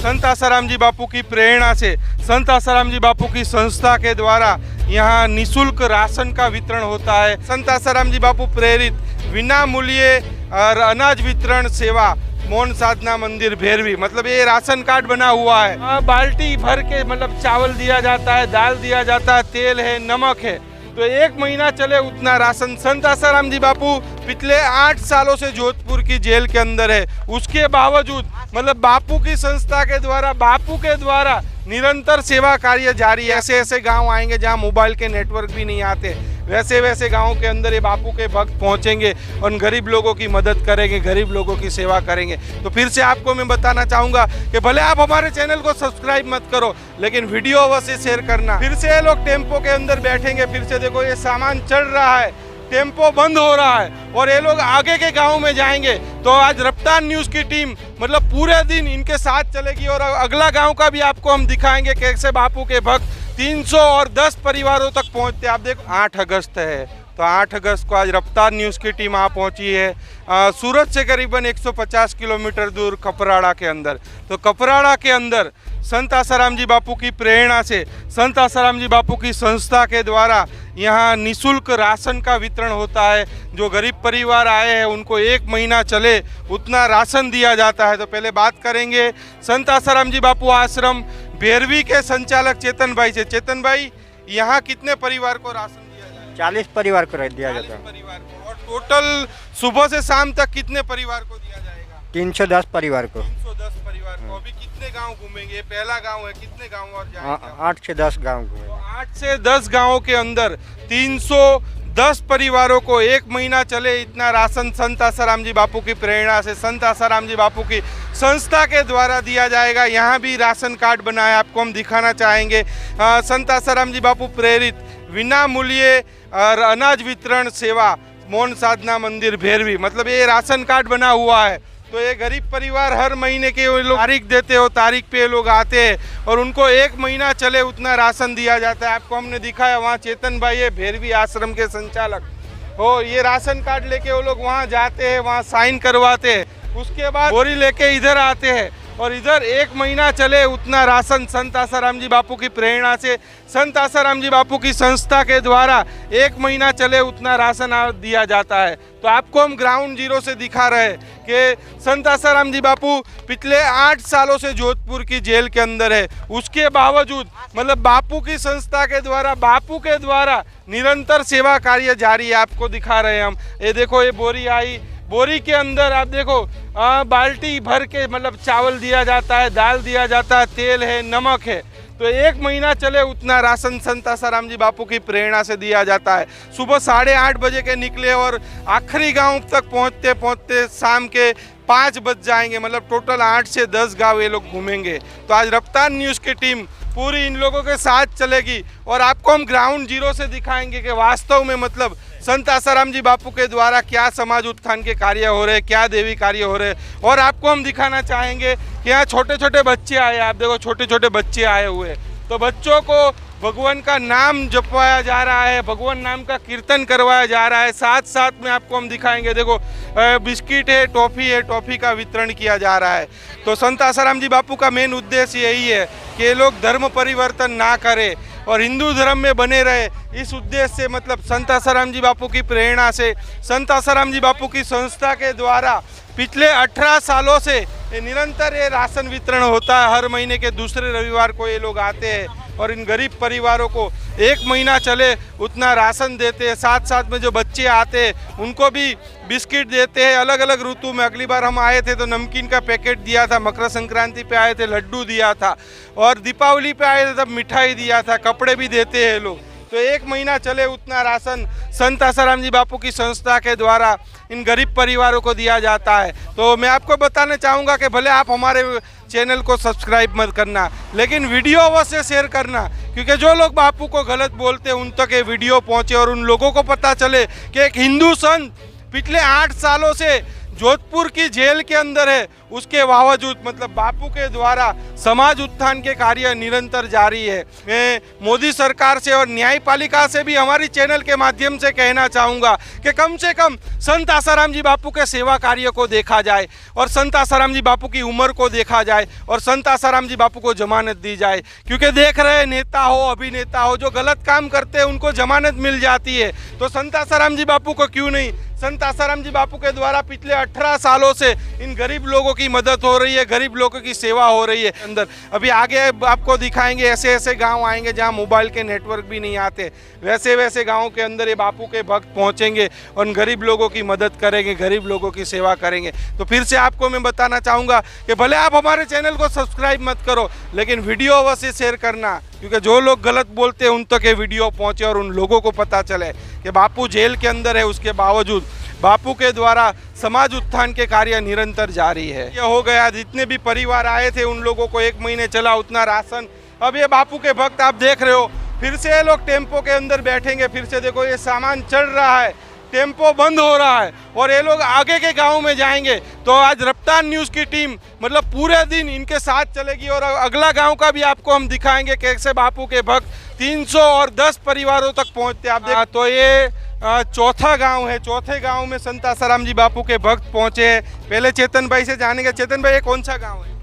संत आसाराम जी बापू की प्रेरणा से संत आसाराम जी बापू की संस्था के द्वारा यहाँ निःशुल्क राशन का वितरण होता है। संत आसाराम जी बापू प्रेरित बिना मूल्य और अनाज वितरण सेवा मौन साधना मंदिर भैरवी, मतलब ये राशन कार्ड बना हुआ है। बाल्टी भर के मतलब चावल दिया जाता है, दाल दिया जाता है, तेल है, नमक है, तो 1 महीना चले उतना राशन। संत आसाराम जी बापू पिछले 8 सालों से जोधपुर की जेल के अंदर है, उसके बावजूद मतलब बापू की संस्था के द्वारा, बापू के द्वारा निरंतर सेवा कार्य जारी है। ऐसे ऐसे गांव आएंगे जहां मोबाइल के नेटवर्क भी नहीं आते, वैसे वैसे गांवों के अंदर ये बापू के भक्त पहुंचेंगे और गरीब लोगों की मदद करेंगे, गरीब लोगों की सेवा करेंगे। तो फिर से आपको मैं बताना चाहूँगा कि भले आप हमारे चैनल को सब्सक्राइब मत करो, लेकिन वीडियो अवश्य शेयर करना। फिर से ये लोग टेम्पो के अंदर बैठेंगे, फिर से देखो ये सामान चढ़ रहा है, टेम्पो बंद हो रहा है और ये लोग आगे के गांव में जाएंगे। तो आज रफ्तार न्यूज़ की टीम मतलब पूरे दिन इनके साथ चलेगी और अगला गांव का भी आपको हम दिखाएंगे कैसे बापू के भक्त 310 परिवारों तक पहुंचते। आप देखो 8 अगस्त है, तो 8 अगस्त को आज रफ्तार न्यूज़ की टीम वहाँ पहुंची है सूरत से करीबन 150 किलोमीटर दूर कपराड़ा के अंदर। तो कपराड़ा के अंदर संत आसाराम जी बापू की प्रेरणा से संत आसाराम जी बापू की संस्था के द्वारा यहाँ निःशुल्क राशन का वितरण होता है। जो गरीब परिवार आए हैं उनको 1 महीना चले उतना राशन दिया जाता है। तो पहले बात करेंगे संत आसाराम जी बापू आश्रम भैरवी के संचालक चेतन भाई से। चेतन भाई, यहाँ कितने परिवार को राशन दिया जाता है? 40 परिवार को दिया जाता है। परिवार को। और टोटल सुबह से शाम तक कितने परिवार को दिया जाएगा? 310 परिवार को। 310 परिवार को। अभी कितने गांव घूमेंगे? पहला गांव है, कितने गांव और जाएंगे? 8 से 10 गाँव घूमेंगे। तो 8 से 10 गाँव के अंदर 310 परिवारों को 1 महीना चले इतना राशन संत आसाराम जी बापू की प्रेरणा से संत आसाराम जी बापू की संस्था के द्वारा दिया जाएगा। यहाँ भी राशन कार्ड बना है, आपको हम दिखाना चाहेंगे। संत आसाराम जी बापू प्रेरित बिना मूल्य और अनाज वितरण सेवा मौन साधना मंदिर भैरवी, मतलब ये राशन कार्ड बना हुआ है। तो ये गरीब परिवार हर महीने के वो लोग तारीख देते हो, तारीख पे लोग आते हैं और उनको 1 महीना चले उतना राशन दिया जाता है। आपको हमने दिखाया वहाँ चेतन भाई है भैरवी आश्रम के संचालक। और ये राशन कार्ड लेके वो लोग वहाँ जाते हैं, वहाँ साइन करवाते हैं, उसके बाद बोरी लेके इधर आते हैं और इधर 1 महीना चले उतना राशन संत आसाराम जी बापू की प्रेरणा से संत आसाराम जी बापू की संस्था के द्वारा 1 महीना चले उतना राशन दिया जाता है। तो आपको हम ग्राउंड जीरो से दिखा रहे हैं कि संत आसाराम जी बापू पिछले 8 सालों से जोधपुर की जेल के अंदर है, उसके बावजूद मतलब बापू की संस्था के द्वारा, बापू के द्वारा निरंतर सेवा कार्य जारी है। आपको दिखा रहे हैं हम। ये देखो ये बोरी आई, बोरी के अंदर आप देखो बाल्टी भर के मतलब चावल दिया जाता है, दाल दिया जाता है, तेल है, नमक है, तो 1 महीना चले उतना राशन संत आसाराम जी बापू की प्रेरणा से दिया जाता है। सुबह 8:30 बजे के निकले और आखिरी गांव तक पहुंचते पहुंचते शाम के 5 बज जाएंगे, मतलब टोटल 8 से 10 गांव ये लोग घूमेंगे। तो आज रफ्तार न्यूज़ की टीम पूरी इन लोगों के साथ चलेगी और आपको हम ग्राउंड जीरो से दिखाएंगे कि वास्तव में मतलब संत आसाराम जी बापू के द्वारा क्या समाज उत्थान के कार्य हो रहे हैं, क्या देवी कार्य हो रहे हैं। और आपको हम दिखाना चाहेंगे कि यहाँ छोटे छोटे बच्चे आए, आप देखो छोटे छोटे बच्चे आए हुए, तो बच्चों को भगवान का नाम जपवाया जा रहा है, भगवान नाम का कीर्तन करवाया जा रहा है। साथ साथ में आपको हम दिखाएंगे, देखो बिस्किट है, टॉफ़ी का वितरण किया जा रहा है। तो संत आसाराम जी बापू का मेन उद्देश्य यही है कि ये लोग धर्म परिवर्तन ना करें और हिंदू धर्म में बने रहे। इस उद्देश्य से मतलब संत आसाराम जी बापू की प्रेरणा से संत आसाराम जी बापू की संस्था के द्वारा पिछले 18 सालों से निरंतर ये राशन वितरण होता है। हर महीने के दूसरे रविवार को ये लोग आते हैं और इन गरीब परिवारों को 1 महीना चले उतना राशन देते हैं। साथ साथ में जो बच्चे आते हैं उनको भी बिस्किट देते हैं अलग अलग ऋतु में। अगली बार हम आए थे तो नमकीन का पैकेट दिया था, मकर संक्रांति पे आए थे लड्डू दिया था और दीपावली पे आए थे तब मिठाई दिया था, कपड़े भी देते हैं लोग। तो 1 महीना चले उतना राशन संत आसाराम जी बापू की संस्था के द्वारा इन गरीब परिवारों को दिया जाता है। तो मैं आपको बताना चाहूँगा कि भले आप हमारे चैनल को सब्सक्राइब मत करना, लेकिन वीडियो अवश्य शेयर करना, क्योंकि जो लोग बापू को गलत बोलते हैं उन तक ये वीडियो पहुँचे और उन लोगों को पता चले कि एक हिंदू संत पिछले 8 सालों से जोधपुर की जेल के अंदर है, उसके बावजूद मतलब बापू के द्वारा समाज उत्थान के कार्य निरंतर जारी है। मैं मोदी सरकार से और न्यायपालिका से भी हमारी चैनल के माध्यम से कहना चाहूँगा कि कम से कम संत आसाराम जी बापू के सेवा कार्य को देखा जाए और संत आसाराम जी बापू की उम्र को देखा जाए और संत आसाराम जी बापू को जमानत दी जाए। क्योंकि देख रहे नेता हो अभिनेता हो जो गलत काम करते हैं उनको जमानत मिल जाती है, तो संत आसाराम जी बापू को क्यों नहीं। संत आसाराम जी बापू के द्वारा पिछले 18 सालों से इन गरीब लोगों की मदद हो रही है, गरीब लोगों की सेवा हो रही है। अंदर अभी आगे आपको दिखाएंगे, ऐसे ऐसे गांव आएंगे जहां मोबाइल के नेटवर्क भी नहीं आते, वैसे वैसे गांवों के अंदर ये बापू के भक्त पहुंचेंगे और उन गरीब लोगों की मदद करेंगे, गरीब लोगों की सेवा करेंगे। तो फिर से आपको मैं बताना चाहूँगा कि भले आप हमारे चैनल को सब्सक्राइब मत करो, लेकिन वीडियो अवश्य शेयर करना, क्योंकि जो लोग गलत बोलते हैं उन तक ये वीडियो पहुँचे और उन लोगों को पता चले कि बापू जेल के अंदर है, उसके बावजूद बापू के द्वारा समाज उत्थान के कार्य निरंतर जारी है। ये हो गया, जितने भी परिवार आए थे उन लोगों को 1 महीने चला उतना राशन। अब ये बापू के भक्त आप देख रहे हो, फिर से ये लोग टेम्पो के अंदर बैठेंगे, फिर से देखो ये सामान चढ़ रहा है, टेम्पो बंद हो रहा है और ये लोग आगे के गांव में जाएंगे। तो आज रफ्तार न्यूज़ की टीम मतलब पूरे दिन इनके साथ चलेगी और अगला गांव का भी आपको हम दिखाएंगे कैसे बापू के भक्त 310 परिवारों तक पहुंचते। आप देख तो ये चौथा गांव है, चौथे गांव में संत आसाराम जी बापू के भक्त पहुंचे हैं। पहले चेतन भाई से जानेंगे। चेतन भाई ये कौन सा गांव है?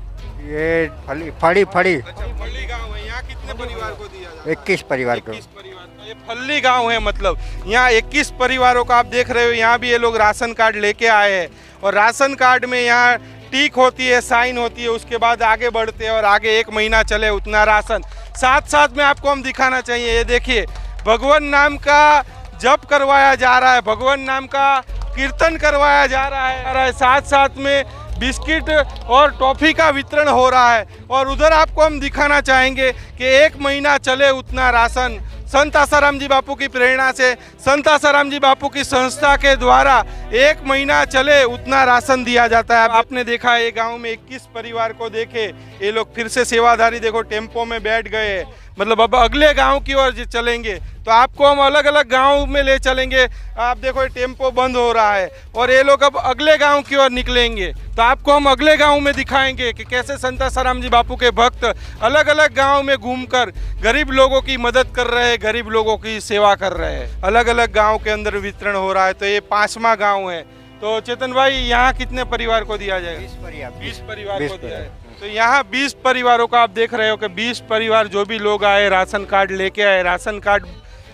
ये फली फड़ी अच्छा, फल्ली गांव है। यहाँ कितने परिवार को दिया जाता है? 21 परिवार को। 21 परिवार। तो ये फल्ली गांव है, मतलब यहाँ 21 परिवारों का आप देख रहे हो। यहाँ भी ये लोग राशन कार्ड लेके आए हैं और राशन कार्ड में यहाँ टिक होती है, साइन होती है, उसके बाद आगे बढ़ते हैं और आगे 1 महीना चले उतना राशन। साथ साथ में आपको हम दिखाना चाहिए, ये देखिए भगवान नाम का जप करवाया जा रहा है, भगवान नाम का कीर्तन करवाया जा रहा है, साथ साथ में बिस्किट और टॉफ़ी का वितरण हो रहा है। और उधर आपको हम दिखाना चाहेंगे कि 1 महीना चले उतना राशन संत आसाराम जी बापू की प्रेरणा से, संत आसाराम जी बापू की संस्था के द्वारा 1 महीना चले उतना राशन दिया जाता है। आपने देखा है ये गांव में 21 परिवार को देखे, ये लोग फिर से सेवाधारी देखो टेम्पो में बैठ गए, मतलब अब अगले गांव की ओर चलेंगे। तो आपको हम अलग अलग गांव में ले चलेंगे। आप देखो ये टेम्पो बंद हो रहा है और ये लोग अब अगले गांव की ओर निकलेंगे, तो आपको हम अगले गांव में दिखाएंगे कि कैसे संत आसाराम जी बापू के भक्त अलग अलग गांव में घूमकर गरीब लोगों की मदद कर रहे हैं, गरीब लोगों की सेवा कर रहे हैं। अलग अलग गाँव के अंदर वितरण हो रहा है। तो ये 5वां गाँव है। तो चेतन भाई यहाँ कितने परिवार को दिया जाएगा? 20 परिवार को दिया है। तो यहाँ 20 परिवारों का आप देख रहे हो कि 20 परिवार जो भी लोग आए राशन कार्ड लेके आए, राशन कार्ड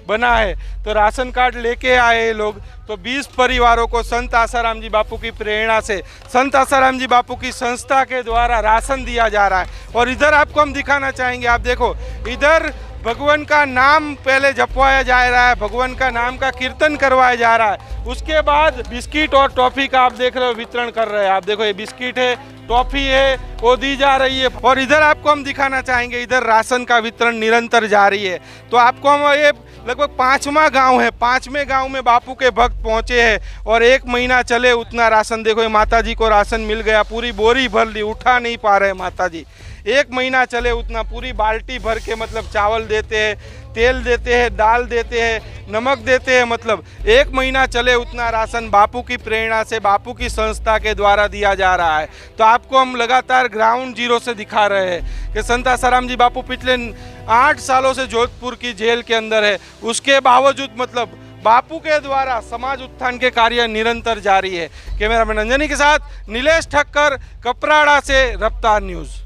बना है तो राशन कार्ड लेके आए लोग, तो 20 परिवारों को संत आसाराम जी बापू की प्रेरणा से, संत आसाराम जी बापू की संस्था के द्वारा राशन दिया जा रहा है। और इधर आपको हम दिखाना चाहेंगे, आप देखो इधर भगवान का नाम पहले जपवाया जा रहा है, भगवान का नाम का कीर्तन करवाया जा रहा है, उसके बाद बिस्किट और टॉफ़ी का आप देख रहे हो वितरण कर रहे हैं। आप देखो ये बिस्किट है, टॉफ़ी है, वो दी जा रही है। और इधर आपको हम दिखाना चाहेंगे, इधर राशन का वितरण निरंतर जारी है। तो आपको हम ये लगभग 5वां गांव है, 5वें गांव में बापू के भक्त पहुंचे हैं और 1 महीना चले उतना राशन। देखो ये माता जी को राशन मिल गया, पूरी बोरी भर ली, उठा नहीं पा रहे माता जी। 1 महीना चले उतना पूरी बाल्टी भर के मतलब चावल देते हैं, तेल देते हैं, दाल देते हैं, नमक देते हैं, मतलब 1 महीना चले उतना राशन बापू की प्रेरणा से, बापू की संस्था के द्वारा दिया जा रहा है। तो आपको हम लगातार ग्राउंड जीरो से दिखा रहे हैं कि संत आसाराम जी बापू पिछले 8 सालों से जोधपुर की जेल के अंदर है, उसके बावजूद मतलब बापू के द्वारा समाज उत्थान के कार्य निरंतर जारी है। कैमरामैन अंजनी के साथ नीलेश ठक्कर, कपराड़ा से रफ्तार न्यूज़।